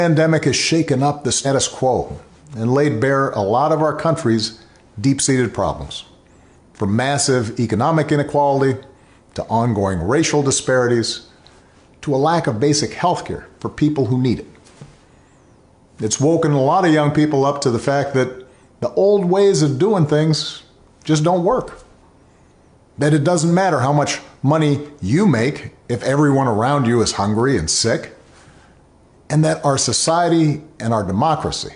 pandemic has shaken up the status quo and laid bare a lot of our country's deep-seated problems, from massive economic inequality to ongoing racial disparities to a lack of basic health care for people who need it. It's woken a lot of young people up to the fact that the old ways of doing things just don't work. That it doesn't matter how much money you make if everyone around you is hungry and sick. And that our society and our democracy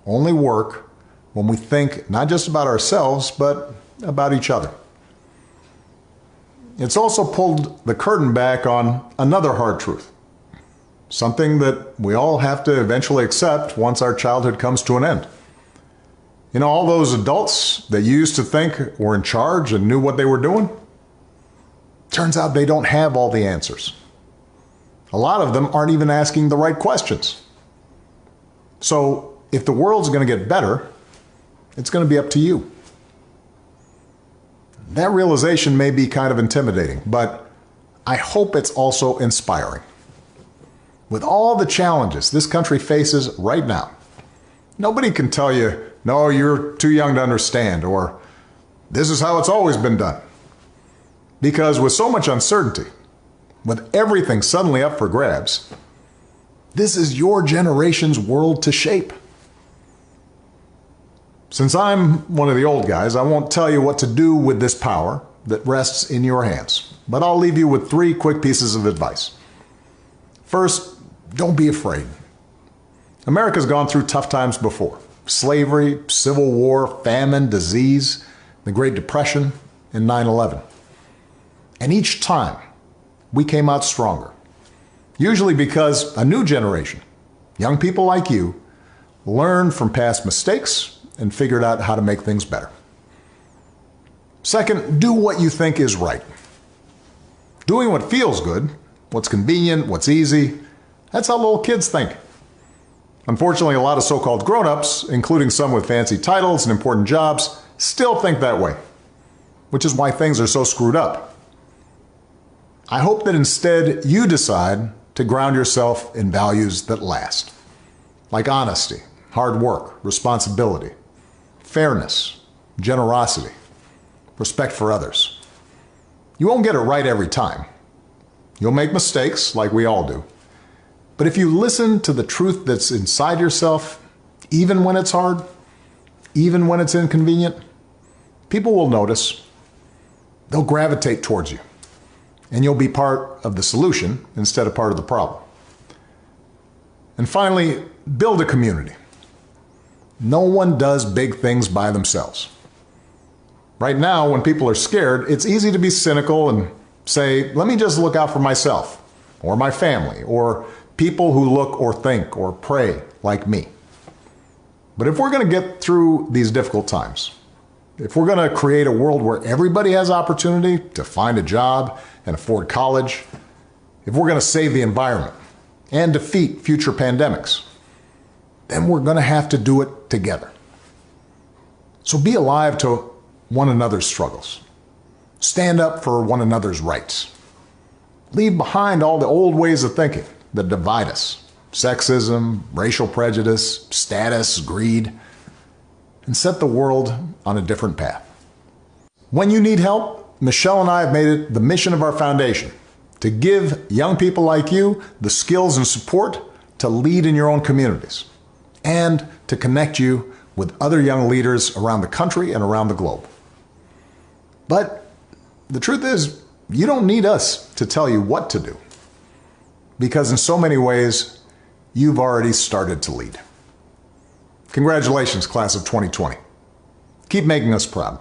only work when we think not just about ourselves, but about each other. It's also pulled the curtain back on another hard truth, something that we all have to eventually accept once our childhood comes to an end. You know, all those adults that you used to think were in charge and knew what they were doing, turns out they don't have all the answers. A lot of them aren't even asking the right questions. So if the world's going to get better, it's going to be up to you. That realization may be kind of intimidating, but I hope it's also inspiring. With all the challenges this country faces right now, nobody can tell you, no, you're too young to understand, or this is how it's always been done. Because with so much uncertainty, with everything suddenly up for grabs, this is your generation's world to shape. Since I'm one of the old guys, I won't tell you what to do with this power that rests in your hands, but I'll leave you with 3 quick pieces of advice. First, don't be afraid. America's gone through tough times before. Slavery, civil war, famine, disease, the Great Depression, and 9/11. And each time, we came out stronger. Usually because a new generation, young people like you, learned from past mistakes and figured out how to make things better. Second, do what you think is right. Doing what feels good, what's convenient, what's easy, that's how little kids think. Unfortunately, a lot of so-called grown-ups, including some with fancy titles and important jobs, still think that way, which is why things are so screwed up. I hope that instead you decide to ground yourself in values that last, like honesty, hard work, responsibility, fairness, generosity, respect for others. You won't get it right every time. You'll make mistakes, like we all do. But if you listen to the truth that's inside yourself, even when it's hard, even when it's inconvenient, people will notice. They'll gravitate towards you. And you'll be part of the solution instead of part of the problem. And finally, build a community. No one does big things by themselves. Right now, when people are scared, it's easy to be cynical and say, let me just look out for myself, or my family, or people who look or think or pray like me. But if we're going to get through these difficult times, if we're going to create a world where everybody has opportunity to find a job and afford college, if we're going to save the environment and defeat future pandemics, then we're going to have to do it together. So be alive to one another's struggles. Stand up for one another's rights. Leave behind all the old ways of thinking that divide us: sexism, racial prejudice, status, greed, and set the world on a different path. When you need help, Michelle and I have made it the mission of our foundation to give young people like you the skills and support to lead in your own communities and to connect you with other young leaders around the country and around the globe. But the truth is, you don't need us to tell you what to do, because in so many ways, you've already started to lead. Congratulations, class of 2020. Keep making us proud.